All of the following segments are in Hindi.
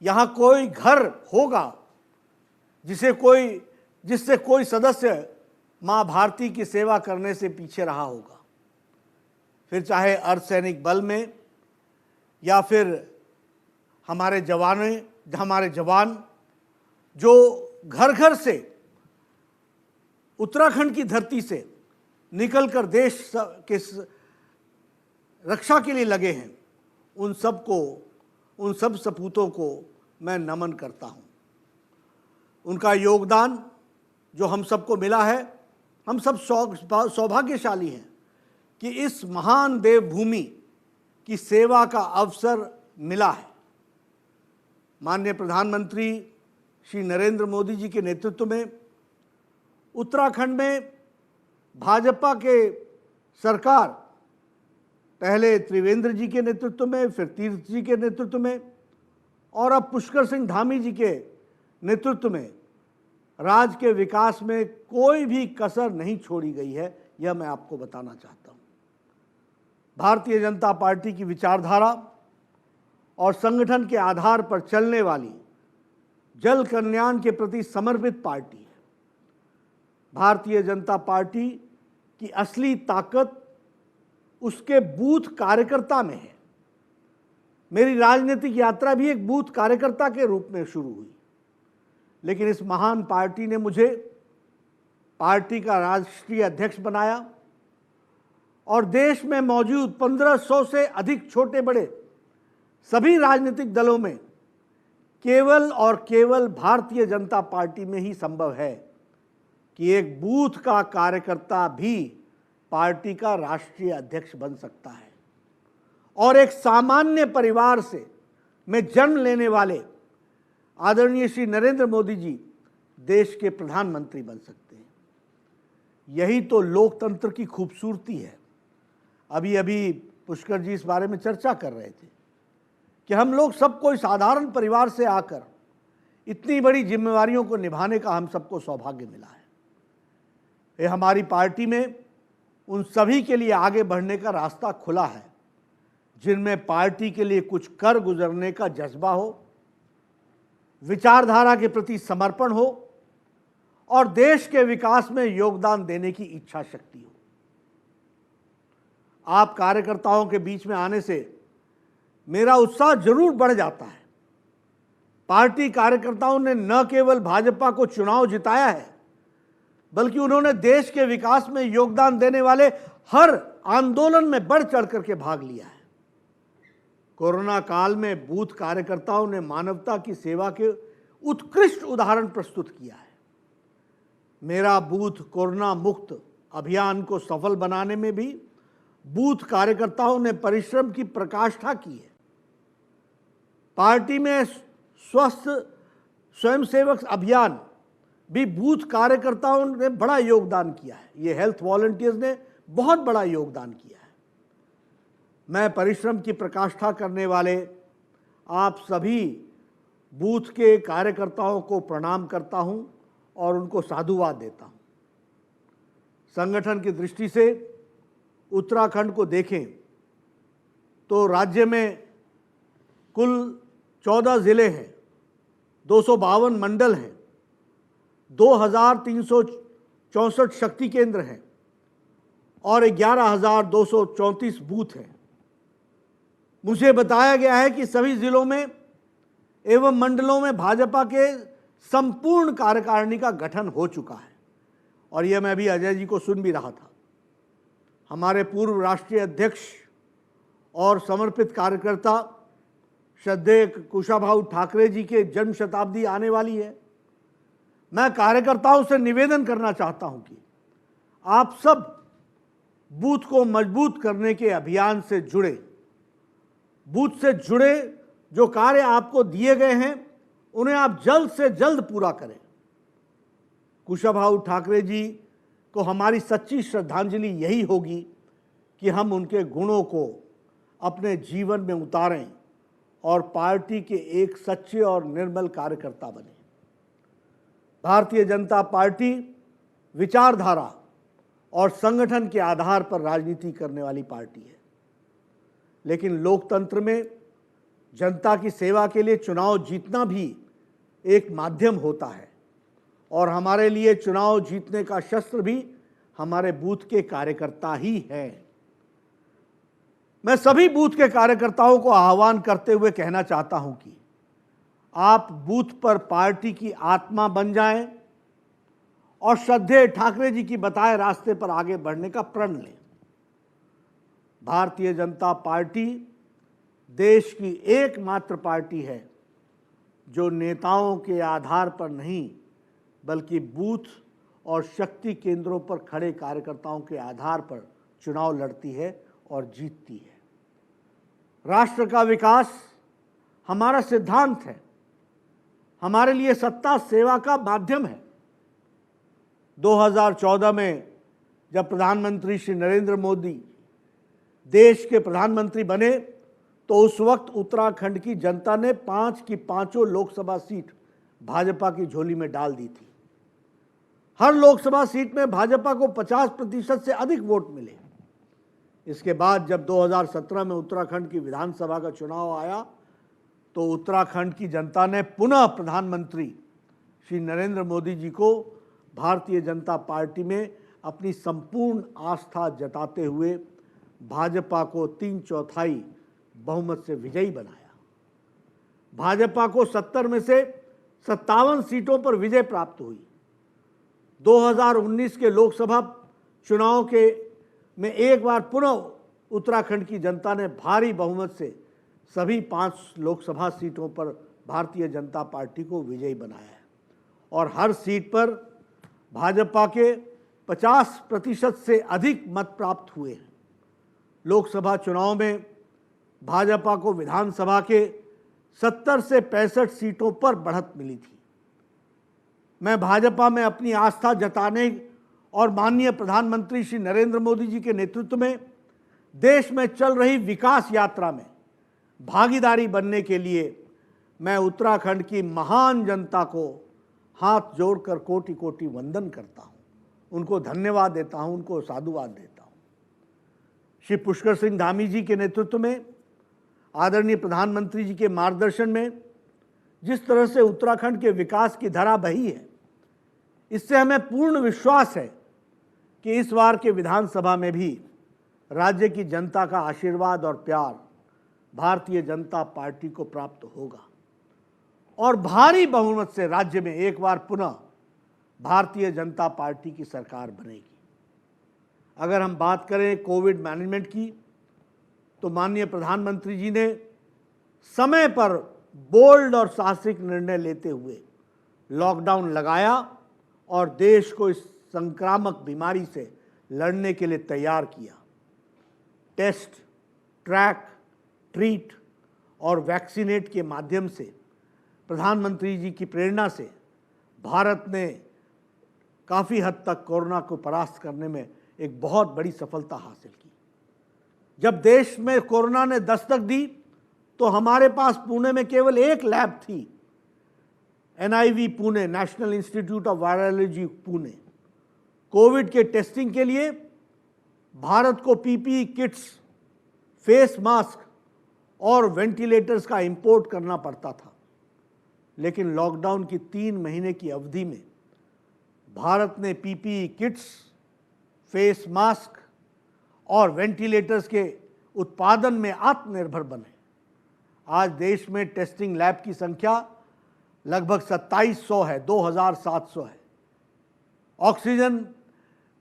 यहाँ कोई घर होगा जिससे कोई सदस्य मां भारती की सेवा करने से पीछे रहा होगा, फिर चाहे अर्धसैनिक बल में या फिर हमारे जवान जो घर घर से उत्तराखंड की धरती से निकलकर देश के रक्षा के लिए लगे हैं, उन सब सपूतों को मैं नमन करता हूं। उनका योगदान जो हम सबको मिला है, हम सब सौभाग्यशाली हैं कि इस महान देवभूमि की सेवा का अवसर मिला है। माननीय प्रधानमंत्री श्री नरेंद्र मोदी जी के नेतृत्व में उत्तराखंड में भाजपा के सरकार, पहले त्रिवेंद्र जी के नेतृत्व में, फिर तीर्थ जी के नेतृत्व में और अब पुष्कर सिंह धामी जी के नेतृत्व में राज्य के विकास में कोई भी कसर नहीं छोड़ी गई है, यह मैं आपको बताना चाहता हूं। भारतीय जनता पार्टी की विचारधारा और संगठन के आधार पर चलने वाली जल कल्याण के प्रति समर्पित पार्टी है। भारतीय जनता पार्टी की असली ताकत उसके बूथ कार्यकर्ता में है। मेरी राजनीतिक यात्रा भी एक बूथ कार्यकर्ता के रूप में शुरू हुई, लेकिन इस महान पार्टी ने मुझे पार्टी का राष्ट्रीय अध्यक्ष बनाया और देश में मौजूद 1500 से अधिक छोटे बड़े सभी राजनीतिक दलों में केवल और केवल भारतीय जनता पार्टी में ही संभव है कि एक बूथ का कार्यकर्ता भी पार्टी का राष्ट्रीय अध्यक्ष बन सकता है और एक सामान्य परिवार से में जन्म लेने वाले आदरणीय श्री नरेंद्र मोदी जी देश के प्रधानमंत्री बन सकते हैं। यही तो लोकतंत्र की खूबसूरती है। अभी पुष्कर जी इस बारे में चर्चा कर रहे थे कि हम लोग सब कोई साधारण परिवार से आकर इतनी बड़ी जिम्मेवारियों को निभाने का हम सबको सौभाग्य मिला है। ये हमारी पार्टी में उन सभी के लिए आगे बढ़ने का रास्ता खुला है जिनमें पार्टी के लिए कुछ कर गुजरने का जज्बा हो, विचारधारा के प्रति समर्पण हो और देश के विकास में योगदान देने की इच्छा शक्ति हो। आप कार्यकर्ताओं के बीच में आने से मेरा उत्साह जरूर बढ़ जाता है। पार्टी कार्यकर्ताओं ने न केवल भाजपा को चुनाव जिताया है, बल्कि उन्होंने देश के विकास में योगदान देने वाले हर आंदोलन में बढ़ चढ़ करके भाग लिया है। कोरोना काल में बूथ कार्यकर्ताओं ने मानवता की सेवा के उत्कृष्ट उदाहरण प्रस्तुत किया है। मेरा बूथ कोरोना मुक्त अभियान को सफल बनाने में भी बूथ कार्यकर्ताओं ने परिश्रम की पराकाष्ठा की है। पार्टी में स्वस्थ स्वयंसेवक अभियान भी बूथ कार्यकर्ताओं ने बड़ा योगदान किया है। ये हेल्थ वॉलंटियर्स ने बहुत बड़ा योगदान किया है। मैं परिश्रम की पराकाष्ठा करने वाले आप सभी बूथ के कार्यकर्ताओं को प्रणाम करता हूं और उनको साधुवाद देता हूं। संगठन की दृष्टि से उत्तराखंड को देखें तो राज्य में कुल 14 जिले हैं, 252 मंडल हैं, 2364 शक्ति केंद्र हैं और 11,234 बूथ हैं। मुझे बताया गया है कि सभी जिलों में एवं मंडलों में भाजपा के संपूर्ण कार्यकारिणी का गठन हो चुका है और यह मैं अभी अजय जी को सुन भी रहा था। हमारे पूर्व राष्ट्रीय अध्यक्ष और समर्पित कार्यकर्ता श्रद्धेय कुशाभाऊ ठाकरे जी के जन्म शताब्दी आने वाली है। मैं कार्यकर्ताओं से निवेदन करना चाहता हूं कि आप सब बूथ को मजबूत करने के अभियान से जुड़े, बूथ से जुड़े जो कार्य आपको दिए गए हैं उन्हें आप जल्द से जल्द पूरा करें। कुशाभाऊ ठाकरे जी को हमारी सच्ची श्रद्धांजलि यही होगी कि हम उनके गुणों को अपने जीवन में उतारें और पार्टी के एक सच्चे और निर्मल कार्यकर्ता बने। भारतीय जनता पार्टी विचारधारा और संगठन के आधार पर राजनीति करने वाली पार्टी है, लेकिन लोकतंत्र में जनता की सेवा के लिए चुनाव जीतना भी एक माध्यम होता है और हमारे लिए चुनाव जीतने का शस्त्र भी हमारे बूथ के कार्यकर्ता ही हैं। मैं सभी बूथ के कार्यकर्ताओं को आह्वान करते हुए कहना चाहता हूं कि आप बूथ पर पार्टी की आत्मा बन जाएं और श्रद्धेय ठाकरे जी की बताए रास्ते पर आगे बढ़ने का प्रण लें। भारतीय जनता पार्टी देश की एकमात्र पार्टी है जो नेताओं के आधार पर नहीं बल्कि बूथ और शक्ति केंद्रों पर खड़े कार्यकर्ताओं के आधार पर चुनाव लड़ती है और जीतती है। राष्ट्र का विकास हमारा सिद्धांत है, हमारे लिए सत्ता सेवा का माध्यम है। 2014 में जब प्रधानमंत्री श्री नरेंद्र मोदी देश के प्रधानमंत्री बने तो उस वक्त उत्तराखंड की जनता ने 5 की 5 लोकसभा सीट भाजपा की झोली में डाल दी थी। हर लोकसभा सीट में भाजपा को 50% से अधिक वोट मिले। इसके बाद जब 2017 में उत्तराखंड की विधानसभा का चुनाव आया तो उत्तराखंड की जनता ने पुनः प्रधानमंत्री श्री नरेंद्र मोदी जी को भारतीय जनता पार्टी में अपनी संपूर्ण आस्था जताते हुए भाजपा को 3/4 बहुमत से विजयी बनाया। भाजपा को 70 में से 57 सीटों पर विजय प्राप्त हुई। 2019 के लोकसभा चुनाव में एक बार पुनः उत्तराखंड की जनता ने भारी बहुमत से सभी 5 लोकसभा सीटों पर भारतीय जनता पार्टी को विजयी बनाया है और हर सीट पर भाजपा के 50% से अधिक मत प्राप्त हुए हैं। लोकसभा चुनाव में भाजपा को विधानसभा के 70 से 65 सीटों पर बढ़त मिली थी। मैं भाजपा में अपनी आस्था जताने और माननीय प्रधानमंत्री श्री नरेंद्र मोदी जी के नेतृत्व में देश में चल रही विकास यात्रा में भागीदारी बनने के लिए मैं उत्तराखंड की महान जनता को हाथ जोड़कर कोटि कोटि वंदन करता हूं, उनको धन्यवाद देता हूं, उनको साधुवाद देता हूं। श्री पुष्कर सिंह धामी जी के नेतृत्व में आदरणीय प्रधानमंत्री जी के मार्गदर्शन में जिस तरह से उत्तराखंड के विकास की धारा बही है, इससे हमें पूर्ण विश्वास है कि इस बार के विधानसभा में भी राज्य की जनता का आशीर्वाद और प्यार भारतीय जनता पार्टी को प्राप्त होगा और भारी बहुमत से राज्य में एक बार पुनः भारतीय जनता पार्टी की सरकार बनेगी। अगर हम बात करें कोविड मैनेजमेंट की तो माननीय प्रधानमंत्री जी ने समय पर बोल्ड और साहसिक निर्णय लेते हुए लॉकडाउन लगाया और देश को इस संक्रामक बीमारी से लड़ने के लिए तैयार किया। टेस्ट, ट्रैक, ट्रीट और वैक्सीनेट के माध्यम से प्रधानमंत्री जी की प्रेरणा से भारत ने काफ़ी हद तक कोरोना को परास्त करने में एक बहुत बड़ी सफलता हासिल की। जब देश में कोरोना ने दस्तक दी तो हमारे पास पुणे में केवल एक लैब थी, NIV Pune, national institute of virology Pune. Covid के टेस्टिंग के लिए भारत को PPE किट्स, फेस मास्क और वेंटिलेटर्स का इंपोर्ट करना पड़ता था, लेकिन लॉकडाउन की 3 महीने की अवधि में भारत ने PPE किट्स, फेस मास्क और वेंटिलेटर्स के उत्पादन में आत्मनिर्भर बने। आज देश में टेस्टिंग लैब की संख्या लगभग 2700 है, 2700 है। ऑक्सीजन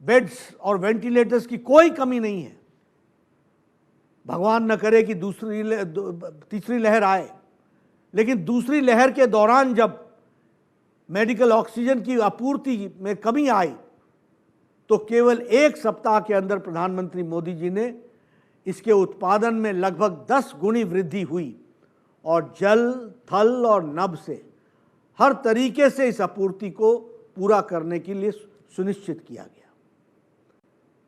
बेड्स और वेंटिलेटर्स की कोई कमी नहीं है। भगवान न करे कि तीसरी लहर आए, लेकिन दूसरी लहर के दौरान जब मेडिकल ऑक्सीजन की आपूर्ति में कमी आई तो केवल 1 सप्ताह के अंदर प्रधानमंत्री मोदी जी ने इसके उत्पादन में लगभग 10 गुनी वृद्धि हुई और जल, थल और नभ से हर तरीके से इस आपूर्ति को पूरा करने के लिए सुनिश्चित किया गया।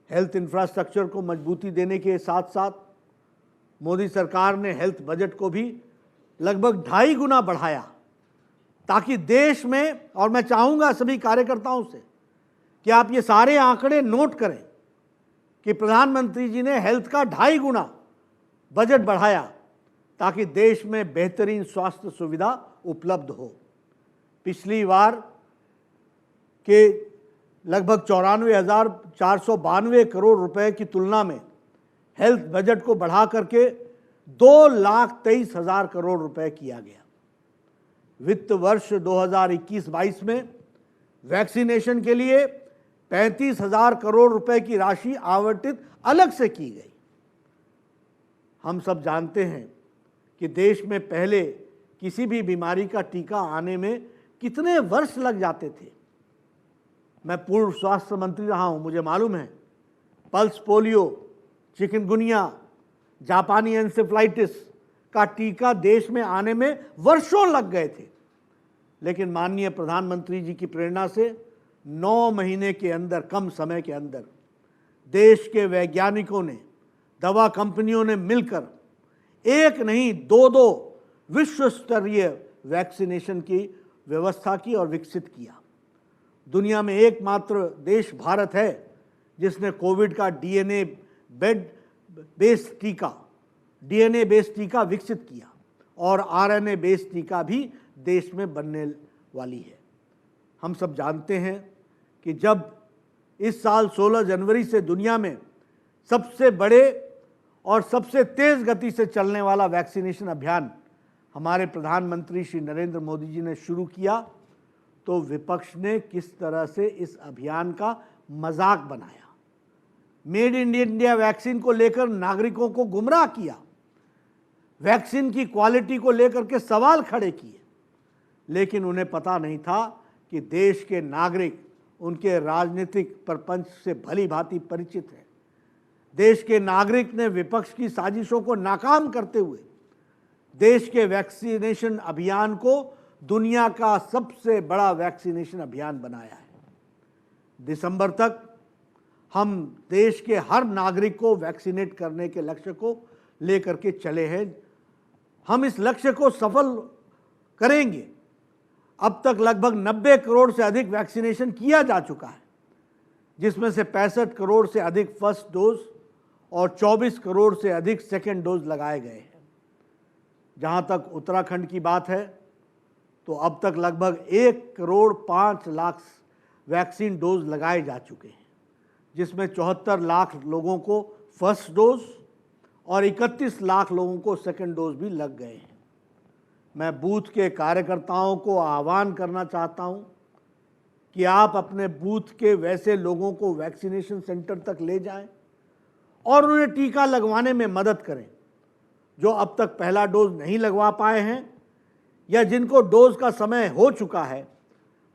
हेल्थ इंफ्रास्ट्रक्चर को मजबूती देने के साथ साथ मोदी सरकार ने हेल्थ बजट को भी लगभग 2.5 गुना बढ़ाया ताकि देश में, और मैं चाहूँगा सभी कार्यकर्ताओं से कि आप ये सारे आंकड़े नोट करें कि प्रधानमंत्री जी ने हेल्थ का 2.5 गुना बजट बढ़ाया ताकि देश में बेहतरीन स्वास्थ्य सुविधा उपलब्ध हो। पिछली बार के लगभग 94,492 करोड़ रुपए की तुलना में हेल्थ बजट को बढ़ा करके 2,23,000 करोड़ रुपए किया गया। वित्त वर्ष 2021-22 में वैक्सीनेशन के लिए 35,000 करोड़ रुपए की राशि आवंटित अलग से की गई। हम सब जानते हैं कि देश में पहले किसी भी बीमारी का टीका आने में कितने वर्ष लग जाते थे। मैं पूर्व स्वास्थ्य मंत्री रहा हूं, मुझे मालूम है पल्स पोलियो, चिकनगुनिया, जापानी एन्सेफ्लाइटिस का टीका देश में आने में वर्षों लग गए थे, लेकिन माननीय प्रधानमंत्री जी की प्रेरणा से 9 महीने के अंदर, कम समय के अंदर देश के वैज्ञानिकों ने, दवा कंपनियों ने मिलकर एक नहीं 2 विश्व स्तरीय वैक्सीनेशन की व्यवस्था की और विकसित किया। दुनिया में एकमात्र देश भारत है जिसने कोविड का डीएनए बेस्ड टीका विकसित किया और आरएनए बेस्ड टीका भी देश में बनने वाली है। हम सब जानते हैं कि जब इस साल 16 जनवरी से दुनिया में सबसे बड़े और सबसे तेज गति से चलने वाला वैक्सीनेशन अभियान हमारे प्रधानमंत्री श्री नरेंद्र मोदी जी ने शुरू किया, तो विपक्ष ने किस तरह से इस अभियान का मजाक बनाया। मेड इन इंडिया वैक्सीन को लेकर नागरिकों को गुमराह किया, वैक्सीन की क्वालिटी को लेकर के सवाल खड़े किए, लेकिन उन्हें पता नहीं था कि देश के नागरिक उनके राजनीतिक प्रपंच से भली भांति परिचित हैं। देश के नागरिक ने विपक्ष की साजिशों को नाकाम करते हुए देश के वैक्सीनेशन अभियान को दुनिया का सबसे बड़ा वैक्सीनेशन अभियान बनाया है। दिसंबर तक हम देश के हर नागरिक को वैक्सीनेट करने के लक्ष्य को लेकर के चले हैं। हम इस लक्ष्य को सफल करेंगे। अब तक लगभग 90 करोड़ से अधिक वैक्सीनेशन किया जा चुका है, जिसमें से 65 करोड़ से अधिक फर्स्ट डोज और 24 करोड़ से अधिक सेकेंड डोज लगाए गए हैं। जहां तक उत्तराखंड की बात है, तो अब तक लगभग 1 करोड़ 5 लाख वैक्सीन डोज लगाए जा चुके हैं, जिसमें 74 लाख लोगों को फर्स्ट डोज और 31 लाख लोगों को सेकेंड डोज भी लग गए हैं। मैं बूथ के कार्यकर्ताओं को आह्वान करना चाहता हूं कि आप अपने बूथ के वैसे लोगों को वैक्सीनेशन सेंटर तक ले जाएं और उन्हें टीका लगवाने में मदद करें, जो अब तक पहला डोज नहीं लगवा पाए हैं या जिनको डोज का समय हो चुका है।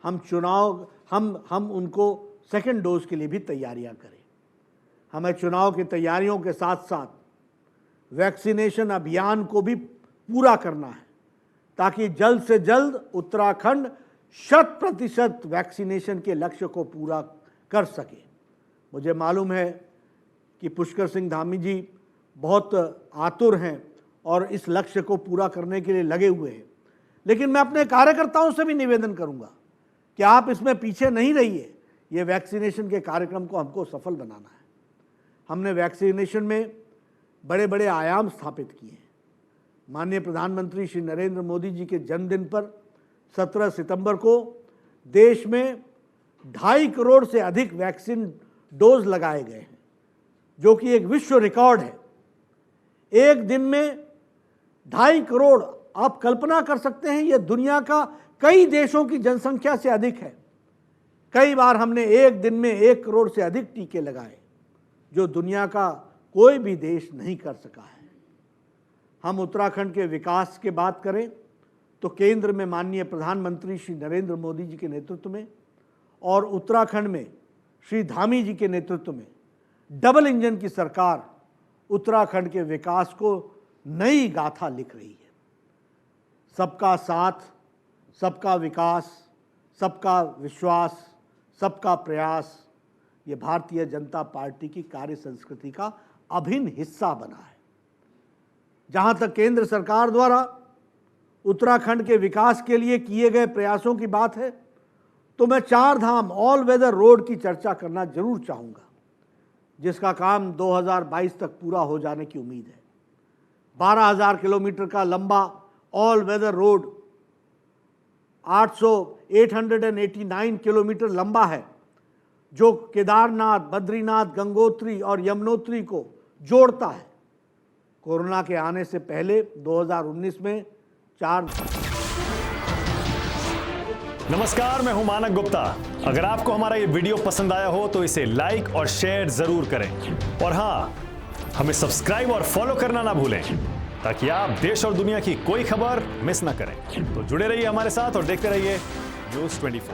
हम उनको सेकेंड डोज के लिए भी तैयारियां करें। हमें चुनाव की तैयारियों के साथ साथ वैक्सीनेशन अभियान को भी पूरा करना है, ताकि जल्द से जल्द उत्तराखंड 100% वैक्सीनेशन के लक्ष्य को पूरा कर सके। मुझे मालूम है कि पुष्कर सिंह धामी जी बहुत आतुर हैं और इस लक्ष्य को पूरा करने के लिए लगे हुए हैं, लेकिन मैं अपने कार्यकर्ताओं से भी निवेदन करूंगा कि आप इसमें पीछे नहीं रहिए। ये वैक्सीनेशन के कार्यक्रम को हमको सफल बनाना है। हमने वैक्सीनेशन में बड़े बड़े आयाम स्थापित किए हैं। माननीय प्रधानमंत्री श्री नरेंद्र मोदी जी के जन्मदिन पर 17 सितंबर को देश में 2.5 करोड़ से अधिक वैक्सीन डोज लगाए गए हैं, जो कि एक विश्व रिकॉर्ड है। एक दिन में 2.5 करोड़, आप कल्पना कर सकते हैं, यह दुनिया का कई देशों की जनसंख्या से अधिक है। कई बार हमने एक दिन में 1 करोड़ से अधिक टीके लगाए, जो दुनिया का कोई भी देश नहीं कर सका है। हम उत्तराखंड के विकास की बात करें तो केंद्र में माननीय प्रधानमंत्री श्री नरेंद्र मोदी जी के नेतृत्व में और उत्तराखंड में श्री धामी जी के नेतृत्व में डबल इंजन की सरकार उत्तराखंड के विकास को नई गाथा लिख रही है। सबका साथ, सबका विकास, सबका विश्वास, सबका प्रयास, ये भारतीय जनता पार्टी की कार्य संस्कृति का अभिन्न हिस्सा बना है। जहां तक केंद्र सरकार द्वारा उत्तराखंड के विकास के लिए किए गए प्रयासों की बात है, तो मैं 4 धाम ऑल वेदर रोड की चर्चा करना जरूर चाहूँगा, जिसका काम 2022 तक पूरा हो जाने की उम्मीद है। 12,000 किलोमीटर का लंबा ऑल वेदर रोड 889 किलोमीटर लंबा है, जो केदारनाथ, बद्रीनाथ, गंगोत्री और यमुनोत्री को जोड़ता है। कोरोना के आने से पहले 2019 में 4। नमस्कार, मैं हूं मानक गुप्ता। अगर आपको हमारा ये वीडियो पसंद आया हो तो इसे लाइक और शेयर जरूर करें, और हाँ, हमें सब्सक्राइब और फॉलो करना ना भूलें ताकि आप देश और दुनिया की कोई खबर मिस ना करें। तो जुड़े रहिए हमारे साथ और देखते रहिए News 24।